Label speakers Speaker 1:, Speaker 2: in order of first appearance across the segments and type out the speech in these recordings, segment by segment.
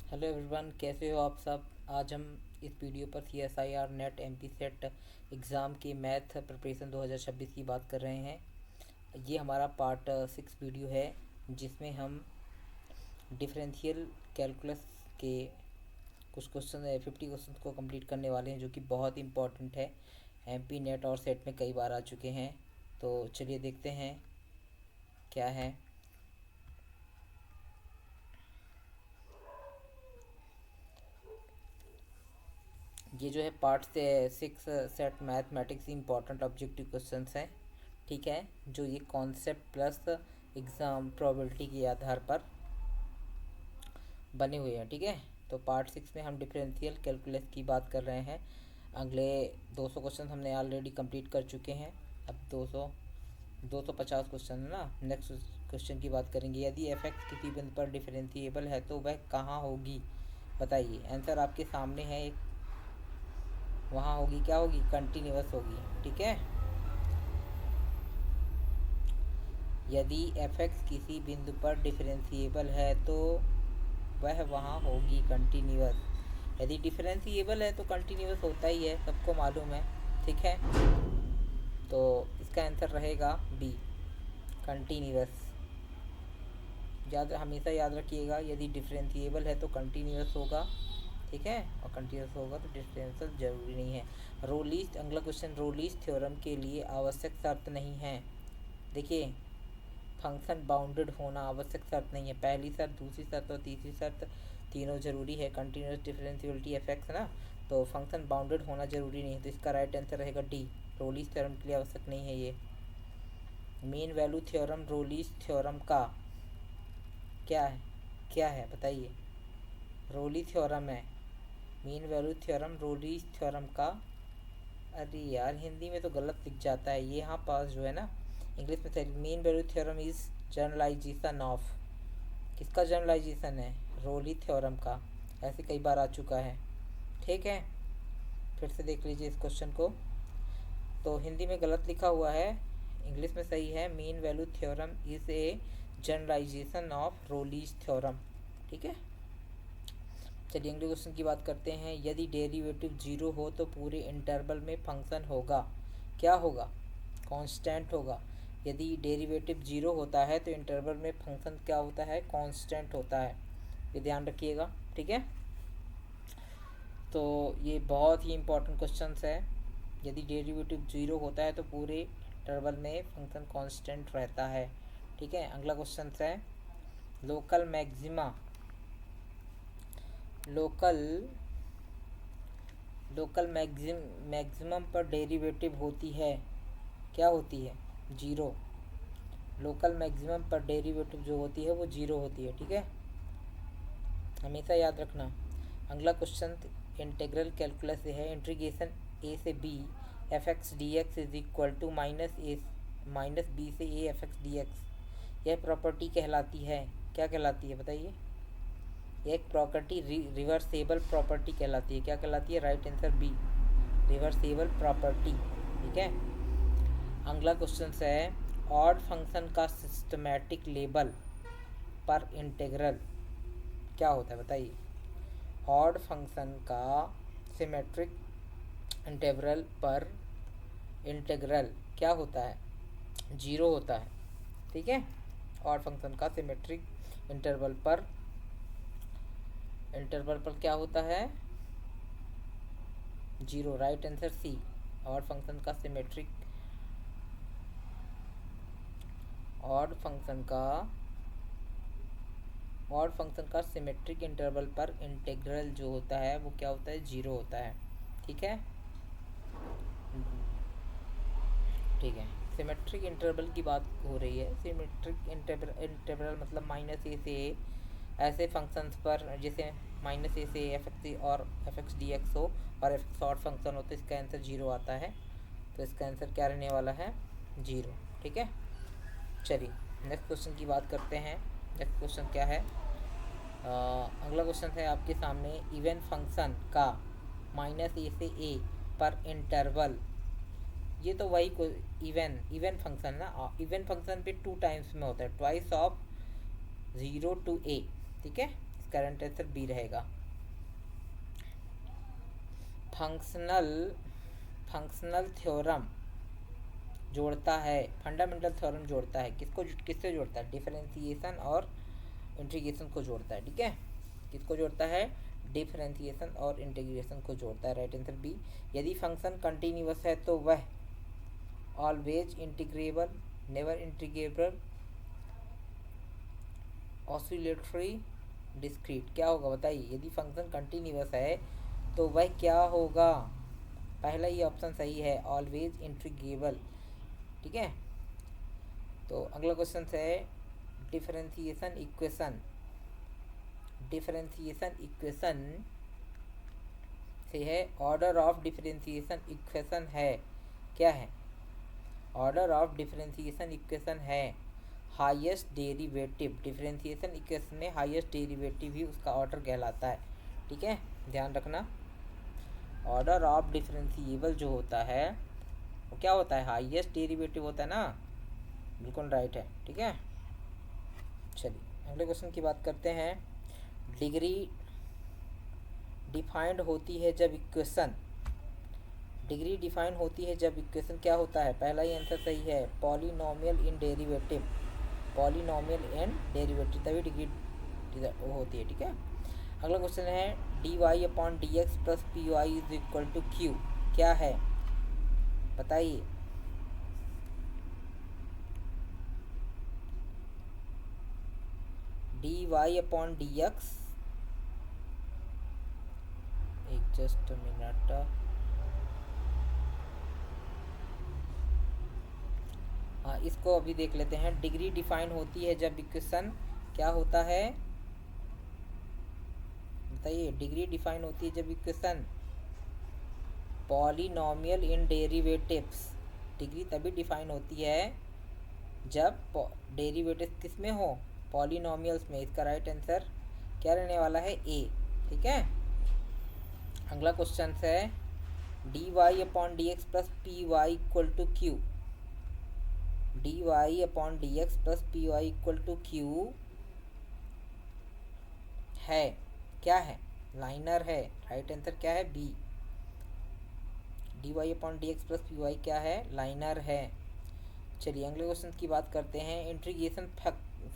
Speaker 1: Hello everyone, कैसे हो आप सब। आज हम इस वीडियो पर CSIR net MP set exam की मैथ प्रिपरेशन 2026 की बात कर रहे हैं। ये हमारा पार्ट 6 वीडियो है, जिसमें हम डिफरेंशियल कैलकुलस के कुछ क्वेश्चन 50 क्वेश्चन को कंप्लीट करने वाले हैं, जो कि बहुत इंपॉर्टेंट है। MP नेट और सेट में कई बार आ चुके हैं। तो चलिए देखते हैं क्या है। ये जो है पार्ट से 6 set mathematics important objective questions हैं, ठीक है, जो ये कॉन्सेप्ट प्लस एग्ज़ाम प्रोबेबिलिटी के आधार पर बने हुए हैं, ठीक है। तो पार्ट 6 में हम डिफरेंशियल कैलकुलस की बात कर रहे हैं। अगले 200 क्वेश्चन हमने ऑलरेडी कंप्लीट कर चुके हैं। अब 250 क्वेश्चन है ना। नेक्स्ट क्वेश्चन की बात करेंगे। यदि एफ एक्स किसी बिंदु पर डिफरेंशिएबल है तो वह कहाँ होगी, बताइए। आंसर आपके सामने है। एक वहाँ होगी, क्या होगी, कंटिन्यूअस होगी, ठीक है। यदि एफ एक्स किसी बिंदु पर डिफरेंशिएबल है तो वह वहाँ होगी कंटिन्यूअस। यदि डिफरेंशिएबल है तो कंटिन्यूअस होता ही है, सबको मालूम है, ठीक है। तो इसका आंसर रहेगा बी, कंटिन्यूअस। हमेशा याद रखिएगा, यदि डिफरेंशिएबल है तो कंटिन्यूअस होगा, ठीक है। और कंटिन्यूअस होगा तो डिफरेंशियल जरूरी नहीं है। रोलिस्ट, अगला क्वेश्चन, रोलिस्ट थ्योरम के लिए आवश्यक शर्त नहीं है। देखिए, फंक्शन बाउंडेड होना आवश्यक शर्त नहीं है। पहली शर्त, दूसरी शर्त और तीसरी शर्त तीनों जरूरी है। कंटिन्यूअस डिफरेंशियबिलिटी एफेक्ट्स ना, तो फंक्शन बाउंडेड होना जरूरी नहीं है। तो इसका राइट आंसर रहेगा डी, रोलिस थ्योरम के लिए आवश्यक नहीं है ये। मीन वैल्यू थ्योरम रोलिस थ्योरम का क्या है बताइए। रोली थ्योरम है। मीन वैल्यू थ्योरम रोलिस थ्योरम का। अरे यार, हिंदी में तो गलत लिख जाता है ये। यहाँ पास जो है ना, इंग्लिश में सही। Mean value theorem is generalization of, किसका जनरलाइजेशन है, रोली थ्योरम का। ऐसे कई बार आ चुका है, ठीक है। फिर से देख लीजिए इस क्वेश्चन को। तो हिंदी में गलत लिखा हुआ है, इंग्लिश में सही है। Mean value theorem is a generalisation of Rolle's theorem, ठीक है। चलिए अगले क्वेश्चन की बात करते हैं। यदि डेरिवेटिव जीरो हो तो पूरे इंटरवल में फंक्शन होगा, क्या होगा, कांस्टेंट होगा। यदि डेरिवेटिव जीरो होता है तो इंटरवल में फंक्शन क्या होता है, कांस्टेंट होता है। ये ध्यान रखिएगा, ठीक है। तो ये बहुत ही इंपॉर्टेंट क्वेश्चन है। यदि डेरिवेटिव जीरो होता है तो पूरे इंटरवल में फंक्शन कांस्टेंट रहता है, ठीक है। अगला क्वेश्चन है, local maxima local local maximum पर डेरिवेटिव होती है, क्या होती है, जीरो। लोकल मैक्सिमम पर डेरिवेटिव जो होती है वो जीरो होती है, ठीक है, हमेशा याद रखना। अगला क्वेश्चन इंटीग्रल कैलकुलस से है। इंटीग्रेशन ए से b f x d x is equal to minus b से a f x d x, यह प्रॉपर्टी कहलाती है, क्या कहलाती है बताइए। एक प्रॉपर्टी रिवर्सेबल प्रॉपर्टी कहलाती है, क्या कहलाती है, right answer B, reversible property, ठीक है। अगला क्वेश्चन है, ऑड फंक्शन का सिस्टमैटिक लेबल पर इंटीग्रल क्या होता है बताइए। ऑड फंक्शन का सिमेट्रिक इंटीग्रल पर इंटीग्रल क्या होता है, जीरो होता है, ठीक है। ऑड फंक्शन का सिमेट्रिक इंटरवल पर क्या होता है, zero, right answer C. Odd function का सिमेट्रिक ऑड फंक्शन का सिमेट्रिक इंटरवल पर इंटीग्रल जो होता है वो क्या होता है, जीरो होता है, ठीक है। ठीक है, सिमेट्रिक इंटरवल की बात हो रही है। सिमेट्रिक इंटरवल मतलब माइनस ए से ए, ऐसे फंक्शंस पर जैसे माइनस ए से एफ एक्स और एफ एक्स डी एक्स हो और एफ एक्स ऑड फंक्शन हो तो इसका आंसर जीरो आता है। तो इसका आंसर क्या रहने वाला है, जीरो, ठीक है। चलिए नेक्स्ट क्वेश्चन की बात करते हैं। नेक्स्ट क्वेश्चन क्या है, अगला क्वेश्चन है आपके सामने। इवन फंक्शन का माइनस ए से ए पर इंटरवल, ये तो वही को इवन फंक्शन ना, इवन फंक्शन पे टू टाइम्स में होता है, ट्वाइस ऑफ ज़ीरो टू ए, ठीक है। इसका करंट आंसर बी रहेगा। फंक्शनल थ्योरम जोड़ता है, फंडामेंटल थ्योरम जोड़ता है, किससे जोड़ता है? डिफरेंशिएशन और इंटीग्रेशन को जोड़ता है। ठीक है, किसको जोड़ता है? डिफरेंशिएशन और इंटीग्रेशन को जोड़ता है। Right answer B. यदि फंक्शन कंटिन्यूअस है तो वह always integrable, never integrable, oscillatory, discrete. क्या होगा बताइए? यदि फंक्शन कंटिन्यूअस है तो वह क्या होगा? पहला ही ऑप्शन सही है, ऑलवेज इंटीग्रेबल। ठीक है, तो अगला क्वेश्चन है डिफरेंशिएशन इक्वेशन। डिफरेंशिएशन इक्वेशन से है, ऑर्डर ऑफ डिफरेंशिएशन इक्वेशन है, क्या है? ऑर्डर ऑफ डिफरेंशिएशन इक्वेशन है हाईएस्ट डेरिवेटिव। डिफरेंशिएशन इक्वेशन में हाईएस्ट डेरिवेटिव ही उसका ऑर्डर कहलाता है। ठीक है, ध्यान रखना। ऑर्डर ऑफ डिफरेंशिएबल जो होता है वो क्या होता है? हाईएस्ट डेरिवेटिव होता है ना। बिल्कुल राइट है। ठीक है, चलिए अगले क्वेश्चन की बात करते हैं। डिग्री डिफाइंड होती है जब इक्वेशन, डिग्री डिफाइन होती है जब इक्वेशन क्या होता है? पहला ही आंसर सही है, polynomial in derivative. Polynomial in derivative, तभी डिग्री वो होती है। ठीक है, अगला क्वेश्चन है d y upon d x plus p y is equal to q. क्या है बताइए? D y upon d x, एक जस्ट मिनट, हाँ इसको अभी देख लेते हैं। डिग्री डिफाइन होती है जब इक्वेशन क्या होता है बताइए? डिग्री डिफाइन होती है जब इक्वेशन पॉलिनोमियल इन डेरिवेटिव्स। डिग्री तभी डिफाइन होती है जब डेरिवेटिव किस में हो? पॉलिनोमियल्स में। इसका राइट आंसर क्या रहने वाला है? ए। ठीक है, अगला क्वेश्चन है d y upon d x plus p y equal to q. D y upon d x plus p y equal to q है, क्या है? लाइनर है। राइट आंसर क्या है? B. D y upon d x plus p y क्या है? Linear है। चलिए अगले क्वेश्चन की बात करते हैं। इंटीग्रेशन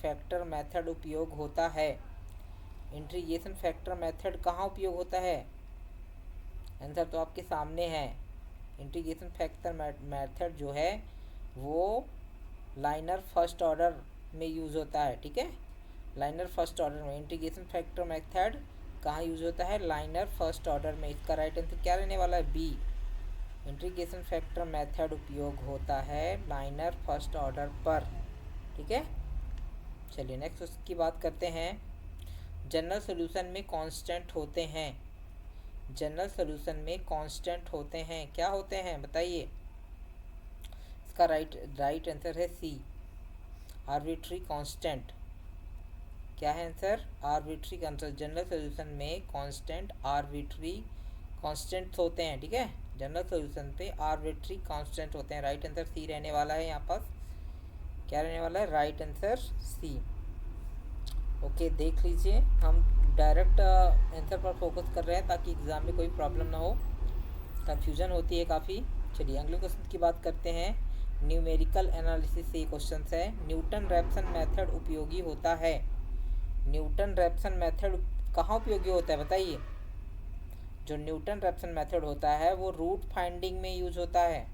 Speaker 1: फैक्टर मेथड उपयोग होता है। इंटीग्रेशन फैक्टर मेथड कहाँ उपयोग होता है? आंसर तो आपके सामने है। इंटीग्रेशन फैक्टर मेथड जो है वो लाइनर फर्स्ट ऑर्डर में यूज़ होता है। ठीक है, लाइनर फर्स्ट ऑर्डर में इंटीग्रेशन फैक्टर मेथड कहाँ यूज होता है? लाइनर फर्स्ट ऑर्डर में। इसका राइट आंसर क्या रहने वाला है? बी। इंटीग्रेशन फैक्टर मेथड उपयोग होता है लाइनर फर्स्ट ऑर्डर पर। ठीक है, चलिए नेक्स्ट उसकी बात करते हैं। जनरल सॉल्यूशन में कांस्टेंट होते हैं। जनरल सॉल्यूशन में कांस्टेंट होते हैं, क्या होते हैं बताइए? इसका राइट आंसर है सी, आर्बिट्री कांस्टेंट। क्या है answer? Arbitrary constant. General solution में कांस्टेंट आर्बिट्री कांस्टेंट्स होते हैं। ठीक है, जनरल सॉल्यूशन पे आर्बिट्री कांस्टेंट होते हैं। राइट आंसर सी रहने वाला है। यहाँ पास क्या रहने वाला है? राइट आंसर सी। ओके, देख लीजिए, हम डायरेक्ट आंसर पर फोकस कर रहे हैं ताकि एग्ज़ाम में कोई प्रॉब्लम ना हो, कंफ्यूजन होती है काफ़ी। चलिए अगले क्वेश्चन की बात करते हैं। न्यूमेरिकल एनालिसिस से क्वेश्चन है, न्यूटन रैप्सन मेथड उपयोगी होता है। न्यूटन रैप्सन मेथड कहाँ उपयोगी होता है बताइए? जो न्यूटन रैप्सन मेथड होता है वो रूट फाइंडिंग में यूज होता है।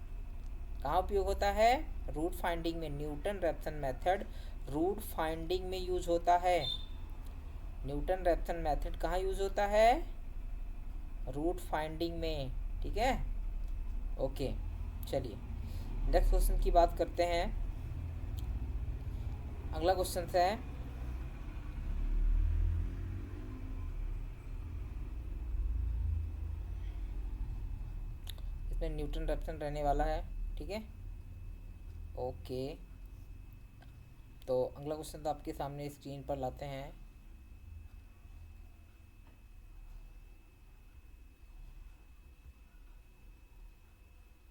Speaker 1: कहाँ उपयोग होता है? रूट फाइंडिंग में। Newton Raphson method root finding में यूज होता है। न्यूटन रैप्सन मेथड कहाँ यूज होता है? रूट फाइंडिंग में। ठीक है, ओके, चलिए नेक्स्ट क्वेश्चन की बात करते हैं। अगला क्वेश्चन है इसमें न्यूटन रैप्सन रहने वाला है। ठीक है, ओके, तो अगला क्वेश्चन तो आपके सामने स्क्रीन पर लाते हैं।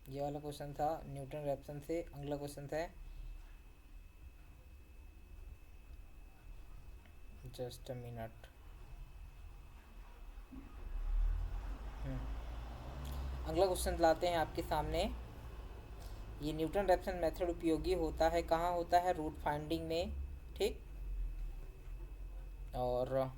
Speaker 1: ये वाला क्वेश्चन था न्यूटन रैप्सन से। अगला क्वेश्चन है, जस्ट अ मिनट, अगला क्वेश्चन लाते हैं आपके सामने। ये न्यूटन रैप्सन मेथड उपयोगी होता है कहाँ होता है? रूट फाइंडिंग में, ठीक। और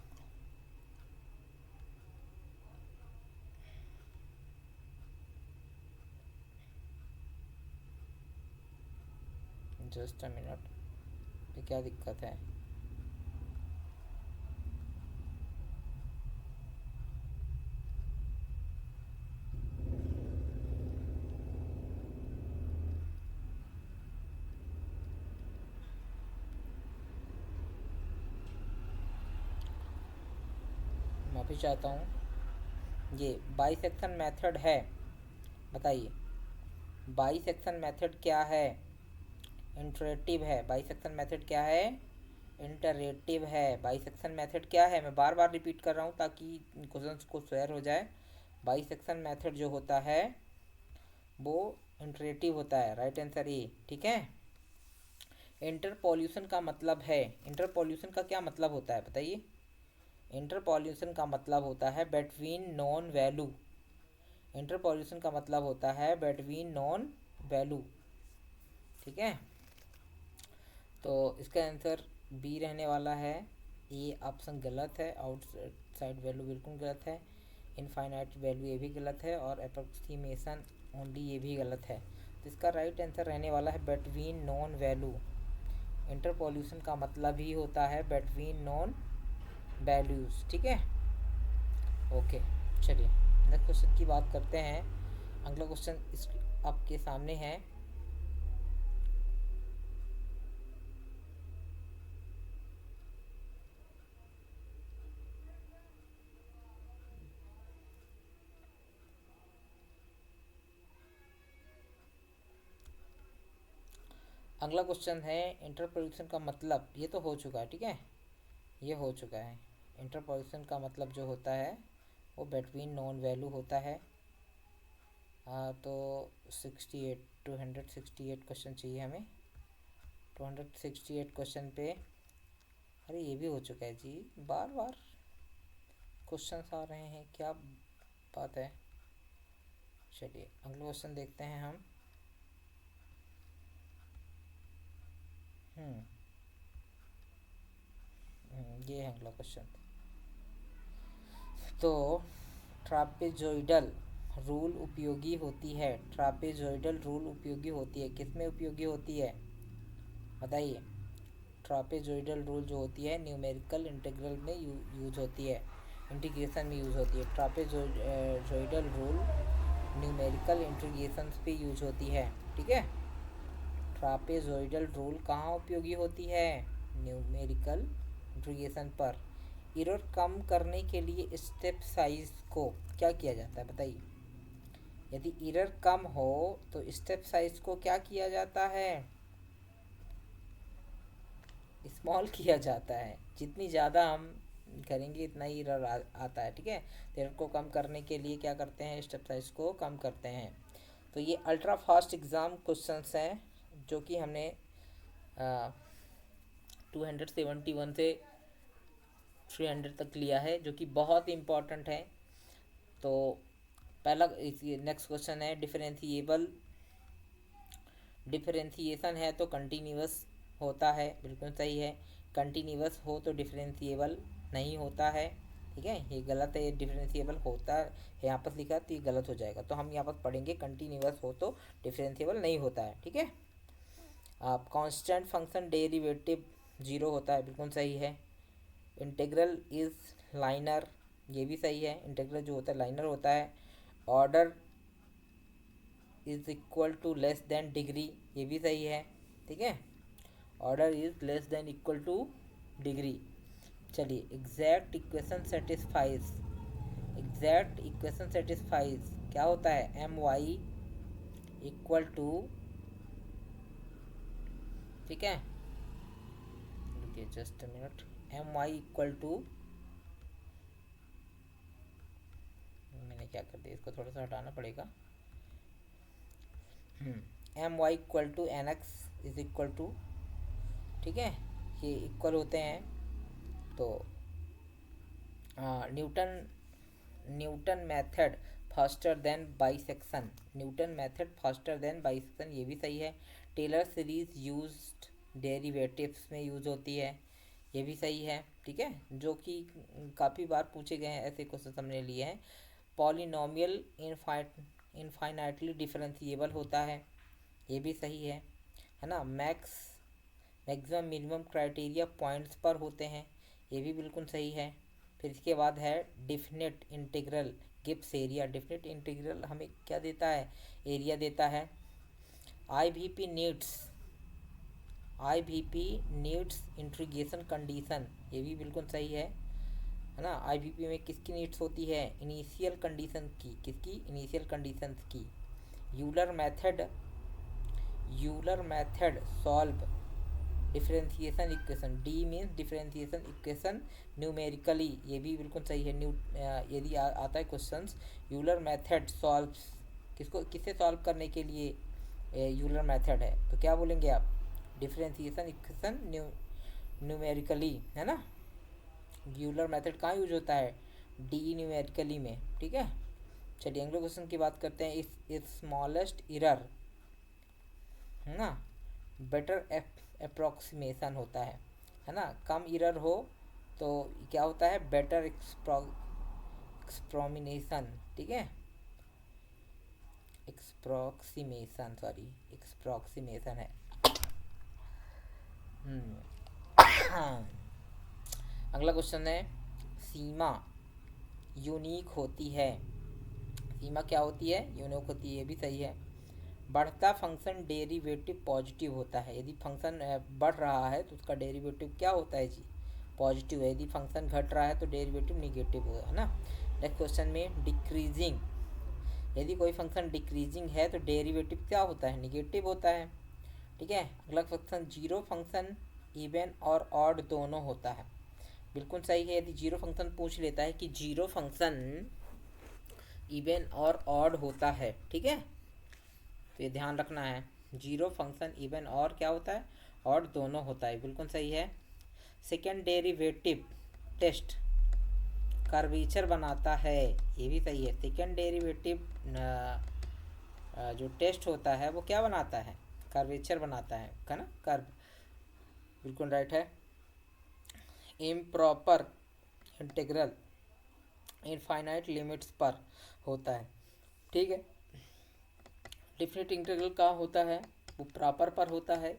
Speaker 1: जस्ट अ मिनट, ये क्या दिक्कत है? माफ़ी चाहता हूँ। ये बाइसेक्शन मेथड है, बताइए बाइसेक्शन मेथड क्या है? इंटरेटिव है। बाइसेक्शन मेथड क्या है? इंटरेटिव है। बाइसेक्शन मेथड क्या है? मैं बार बार रिपीट कर रहा हूँ ताकि क्वेश्चंस को शेयर हो जाए। बाइसेक्शन मेथड जो होता है वो इंटरेटिव होता है। राइट आंसर ए, ठीक है। इंटरपोल्यूशन का मतलब है, इंटरपोल्यूशन का क्या मतलब होता है बताइए? इंटरपोल्यूशन का मतलब होता है बिटवीन नॉन वैल्यू। इंटरपोल्यूशन का मतलब होता है बिटवीन नॉन वैल्यू, ठीक है। तो इसका आंसर बी रहने वाला है। ए ऑप्शन गलत है। आउटसाइड वैल्यू बिल्कुल गलत है। इनफाइनाइट वैल्यू ये भी गलत है। और अप्रोक्सीमेशन ओनली ये भी गलत है। तो इसका राइट आंसर रहने वाला है बिटवीन नॉन वैल्यू। इंटरपोल्यूशन का मतलब ही होता है बिटवीन नॉन वैल्यूज़, ठीक है। ओके, चलिए नेक्स्ट क्वेश्चन की बात करते हैं। अगला क्वेश्चन इस आपके सामने है। अगला क्वेश्चन है इंटरपोल्यूशन का मतलब, ये तो हो चुका है, ठीक है, ये हो चुका है। इंटरपोल्यूशन का मतलब जो होता है वो बिटवीन नॉन वैल्यू होता है। तो 68 268 क्वेश्चन चाहिए हमें। 268 क्वेश्चन पे, अरे ये भी हो चुका है जी, बार बार क्वेश्चंस आ रहे हैं, क्या बात है। चलिए अगला क्वेश्चन देखते हैं हम। हम्म ये है अगला क्वेश्चन। तो ट्रापेजोइडल रूल उपयोगी होती है। ट्रापेजोइडल रूल उपयोगी होती है, किस में उपयोगी होती है बताइए? ट्रापेजोइडल रूल जो होती है न्यूमेरिकल इंटीग्रल में यूज होती है, इंटीग्रेशन में यूज होती है। ट्रापेजोइडल रूल न्यूमेरिकल इंटीग्रेशन पे यूज होती है, ठीक है। ट्रापेजोइडल रूल कहाँ उपयोगी होती है? न्यूमेरिकल इंटीग्रेशन पर। एरर कम करने के लिए स्टेप साइज को क्या किया जाता है बताइए? यदि एरर कम हो तो स्टेप साइज को क्या किया जाता है? स्मॉल किया जाता है। जितनी ज़्यादा हम करेंगे इतना ही एरर आता है, ठीक है। तो एरर को कम करने के लिए क्या करते हैं? स्टेप साइज को कम करते हैं। तो ये अल्ट्रा फास्ट एग्ज़ाम क्वेश्चंस हैं जो कि हमने 271 से 300 तक लिया है, जो कि बहुत इंपॉर्टेंट है। तो पहला नेक्स्ट क्वेश्चन है डिफरेंशिएबल। डिफरेंशिएशन है तो कंटिन्यूअस होता है, बिल्कुल सही है। कंटिन्यूअस हो तो डिफरेंशिएबल नहीं होता है, ठीक है। ये गलत है, ये डिफरेंशिएबल होता है यहाँ पर लिखा तो ये गलत हो जाएगा। तो हम यहाँ पर पढ़ेंगे कंटिन्यूअस हो तो डिफरेंशिएबल नहीं होता है, ठीक है। आप कांस्टेंट फंक्शन डेरिवेटिव जीरो होता है, बिल्कुल सही है। इंटीग्रल इज़ लाइनर, ये भी सही है। इंटीग्रल जो होता है लाइनर होता है। Order is equal to less than degree, ये भी सही है, ठीक है। Order is less than equal to degree. चलिए exact equation satisfies. Exact equation satisfies क्या होता है? एम वाई इक्वल टू, ठीक है, रुकिए just a minute. M y equal to, मैंने क्या कर दिया, इसको थोड़ा सा हटाना पड़ेगा। M y equal to n x is equal to, ठीक है, ये इक्वल होते हैं। तो Newton Newton method faster than bisection, Newton method faster than bisection, ये भी सही है। टेलर सीरीज यूज्ड डेरिवेटिव्स में यूज होती है, ये भी सही है, ठीक है, जो कि काफ़ी बार पूछे गए हैं, ऐसे क्वेश्चन हमने लिए हैं। पॉलिनोमियल इनफाइनाइटली डिफरेंशिएबल होता है, ये भी सही है ना। मैक्सिमम मिनिमम क्राइटेरिया पॉइंट्स पर होते हैं, ये भी बिल्कुल सही है। फिर इसके बाद है definite integral gives area, definite integral हमें क्या देता है, एरिया देता है। आईवीपी नीड्स इंटीग्रेशन कंडीशन, ये भी बिल्कुल सही है ना। आईवीपी में किसकी नीड्स होती है, इनिशियल कंडीशन की, किसकी, इनिशियल कंडीशंस की। Euler method solve differentiation equation, D means differentiation equation numerically, ये भी बिल्कुल सही है। यदि आता है क्वेश्चंस यूलर मेथड सॉल्व्स, किससे सॉल्व करने के लिए यूलर मेथड है, तो क्या बोलेंगे आप, डिफरेंशिएशन इक्वेशन न्यूमेरिकली, है ना। यूलर मेथड कहाँ यूज होता है, डी न्यूमेरिकली में, ठीक है। चलिए अगले क्वेश्चन की बात करते हैं। इस स्मॉलेस्ट एरर, है ना, बेटर अप्रोक्सीमेशन होता है ना। कम एरर हो तो क्या होता है, बेटर एक्सप्रोमिनेशन, ठीक है, एक्सप्रोक्सीमेशन है। अगला क्वेश्चन है, सीमा यूनिक होती है, सीमा क्या होती है, यूनिक होती है, ये भी सही है। बढ़ता फंक्शन डेरिवेटिव पॉजिटिव होता है, यदि फंक्शन बढ़ रहा है तो उसका डेरिवेटिव क्या होता है जी, पॉजिटिव है। यदि फंक्शन घट रहा है तो डेरिवेटिव निगेटिव होगा, है ना। नेक्स्ट क्वेश्चन में डिक्रीजिंग, यदि कोई फंक्शन डिक्रीजिंग है तो डेरिवेटिव क्या होता है, निगेटिव होता है, ठीक है। अगला क्वेश्चन, जीरो फंक्शन इवन और ऑड दोनों होता है, बिल्कुल सही है। यदि जीरो फंक्शन पूछ लेता है कि जीरो फंक्शन इवन और ऑड होता है, ठीक है, तो ये ध्यान रखना है, जीरो फंक्शन इवन और क्या होता है, ऑड दोनों होता है, बिल्कुल सही है। सेकेंड डेरिवेटिव टेस्ट कर्वेचर बनाता है, ये भी सही है। सेकेंड डेरिवेटिव जो टेस्ट होता है वो क्या बनाता है, कर्वेचर बनाता है ना, कर्व, बिल्कुल राइट है। इम्प्रॉपर इंटीग्रल इनफाइनाइट लिमिट्स पर होता है, ठीक है। डिफिनिट इंटीग्रल कहाँ होता है, वो प्रॉपर पर होता है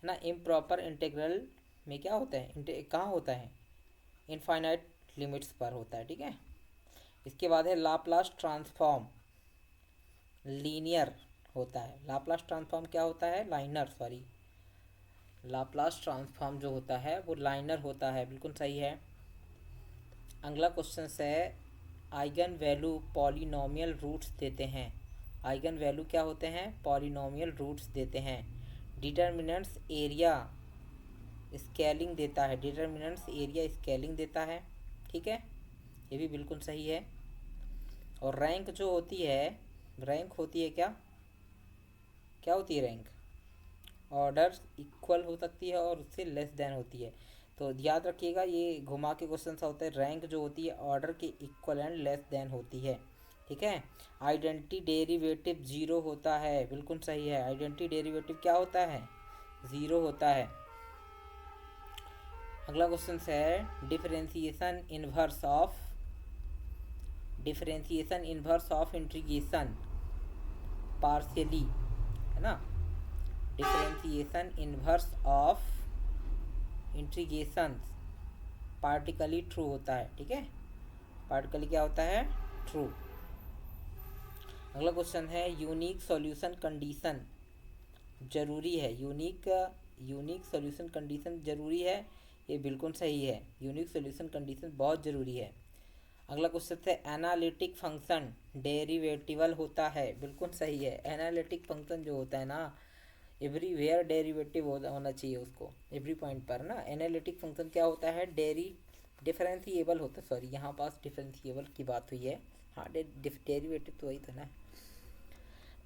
Speaker 1: ना। इम्प्रॉपर इंटीग्रल में क्या होता है, कहाँ होता है, इनफाइनाइट लिमिट्स पर होता है, ठीक है। इसके बाद है लाप्लास ट्रांसफॉर्म लीनियर होता है, लाप्लास ट्रांसफॉर्म क्या होता है, लाप्लास ट्रांसफॉर्म जो होता है वो लाइनर होता है, बिल्कुल सही है। अगला क्वेश्चन है, आइगन वैल्यू पॉलिनोमियल रूट्स देते हैं, आइगन वैल्यू क्या होते हैं, पॉलिनोमियल रूट्स देते हैं। डिटर्मिनेंट्स एरिया स्केलिंग देता है, डिटर्मिनेंट्स एरिया स्केलिंग देता है, ठीक है, ये भी बिल्कुल सही है। और रैंक जो होती है, रैंक होती है क्या होती है रैंक, ऑर्डर इक्वल हो सकती है और उससे लेस देन होती है, तो याद रखिएगा ये घुमा के क्वेश्चन होते हैं। रैंक जो होती है ऑर्डर के इक्वल एंड लेस देन होती है, ठीक है। आइडेंटिटी डेरिवेटिव जीरो होता है, बिल्कुल सही है, आइडेंटिटी डेरिवेटिव क्या होता है, जीरो होता है। अगला क्वेश्चन है, differentiation inverse of integration partially, है ना। Differentiation inverse of integration particularly true होता है, ठीक है, पार्टिकली क्या होता है, ट्रू। अगला क्वेश्चन है, यूनिक सॉल्यूशन कंडीशन जरूरी है, यूनिक सॉल्यूशन कंडीशन जरूरी है, ये बिल्कुल सही है, यूनिक सॉल्यूशन कंडीशन बहुत ज़रूरी है। अगला क्वेश्चन है, एनालिटिक फंक्शन डेरिवेटिबल होता है, बिल्कुल सही है। एनालिटिक फंक्शन जो होता है ना, एवरीवेयर डेरिवेटिव होना चाहिए उसको, एवरी पॉइंट पर ना। एनालिटिक फंक्शन क्या होता है, डिफरेंशिएबल होता है, सॉरी यहाँ पास डिफरेंशिएबल की बात हुई है, हाँ डेरिवेटिव तो वही था ना।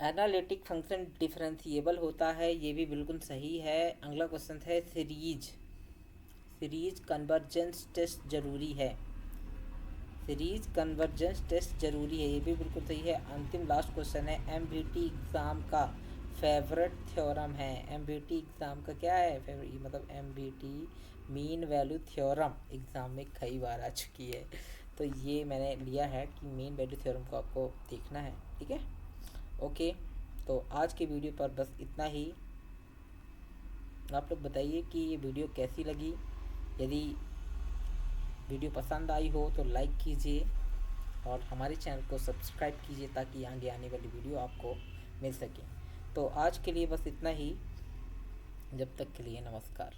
Speaker 1: एनालिटिक फंक्शन डिफरेंशिएबल होता है, ये भी बिल्कुल सही है। अगला क्वेश्चन है, सीरीज कन्वर्जेंस टेस्ट जरूरी है, सीरीज कन्वर्जेंस टेस्ट जरूरी है, ये भी बिल्कुल सही है। अंतिम लास्ट क्वेश्चन है, एमबीटी एग्ज़ाम का फेवरेट थ्योरम है। एमबीटी एग्ज़ाम का क्या है फेवरेट, मतलब MBT mean value theorem exam में कई बार आ चुकी है, तो ये मैंने लिया है कि मीन वैल्यू थ्योरम को आपको देखना है, ठीक है। ओके, तो आज के वीडियो पर बस इतना ही। आप लोग बताइए कि ये वीडियो कैसी लगी। यदि वीडियो पसंद आई हो तो लाइक कीजिए और हमारे चैनल को सब्सक्राइब कीजिए ताकि आगे आने वाली वीडियो आपको मिल सके। तो आज के लिए बस इतना ही, जब तक के लिए नमस्कार।